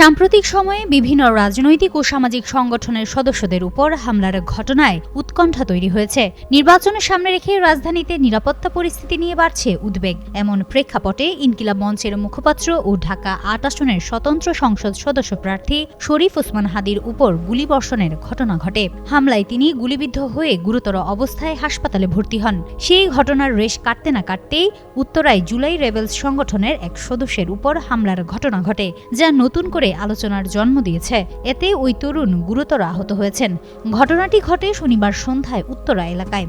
সাম্প্রতিক সময়ে বিভিন্ন রাজনৈতিক ও সামাজিক সংগঠনের সদস্যদের উপর হামলার ঘটনায় উৎকণ্ঠা তৈরি হয়েছে। নির্বাচনের সামনে রেখে রাজধানীতে নিরাপত্তা পরিস্থিতি নিয়ে বাড়ছে উদ্বেগ। এমন প্রেক্ষাপটে ইনকিলাব মঞ্চের মুখপাত্র ও ঢাকা ৮ আসনের স্বতন্ত্র সংসদ সদস্য প্রার্থী শরীফ ওসমান হাদীর উপর গুলিবর্ষণের ঘটনা ঘটে। হামলায় তিনি গুলিবিদ্ধ হয়ে গুরুতর অবস্থায় হাসপাতালে ভর্তি হন। সেই ঘটনার রেশ কাটতে না কাটতেই উত্তরায় জুলাই রেবেলস সংগঠনের এক সদস্যের উপর হামলার ঘটনা ঘটে, যা নতুন করে আলোচনার জন্ম দিয়েছে। এতে ওই তরুণ গুরুতর আহত হয়েছেন। ঘটনাটি ঘটে শনিবার সন্ধ্যায় উত্তরা এলাকায়।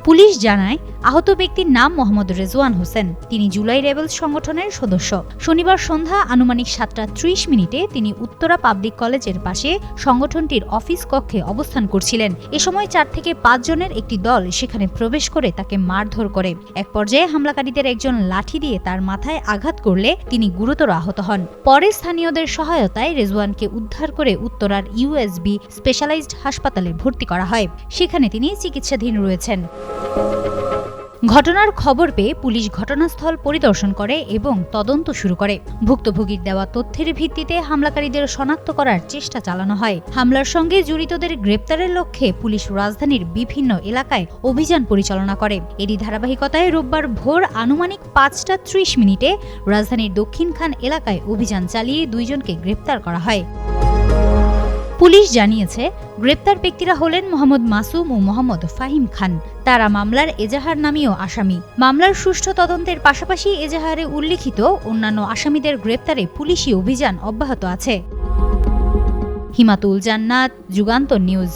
পুলিশ জানায়, আহত ব্যক্তির নাম মোহাম্মদ রেজওয়ান হোসেন। তিনি জুলাই রেবেলস সংগঠনের সদস্য। শনিবার সন্ধ্যা আনুমানিক 7:30 তিনি উত্তরা পাবলিক কলেজের পাশে সংগঠনটির অফিস কক্ষে অবস্থান করছিলেন। এ সময় 4 থেকে 5 জনের একটি দল সেখানে প্রবেশ করে তাকে মারধর করে। এক পর্যায়ে হামলাকারীদের একজন লাঠি দিয়ে তার মাথায় আঘাত করলে তিনি গুরুতর আহত হন। পরে স্থানীয়দের সহায়তায় রেজওয়ানকে উদ্ধার করে উত্তরার ইউএসবি স্পেশালাইজড হাসপাতালে ভর্তি করা হয়। সেখানে তিনি চিকিৎসাধীন রয়েছেন। ঘটনার খবর পেয়ে পুলিশ ঘটনাস্থল পরিদর্শন করে এবং তদন্ত শুরু করে। ভুক্তভোগীর দেওয়া তথ্যের ভিত্তিতে হামলাকারীদের শনাক্ত করার চেষ্টা চালানো হয়। হামলার সঙ্গে জড়িতদের গ্রেপ্তারের লক্ষ্যে পুলিশ রাজধানীর বিভিন্ন এলাকায় অভিযান পরিচালনা করে। এরই ধারাবাহিকতায় রোববার ভোর আনুমানিক 5:30 রাজধানীর দক্ষিণখান এলাকায় অভিযান চালিয়ে 2 জনকে গ্রেপ্তার করা হয়। পুলিশ জানিয়েছে, গ্রেপ্তার ব্যক্তিরা হলেন মোহাম্মদ মাসুম ও মোহাম্মদ ফাহিম খান। তারা মামলার এজাহার নামীয় আসামি। মামলার সুষ্ঠু তদন্তের পাশাপাশি এজাহারে উল্লিখিত অন্যান্য আসামিদের গ্রেপ্তারে পুলিশি অভিযান অব্যাহত আছে। হিমাতুল জান্নাত, যুগান্তর নিউজ।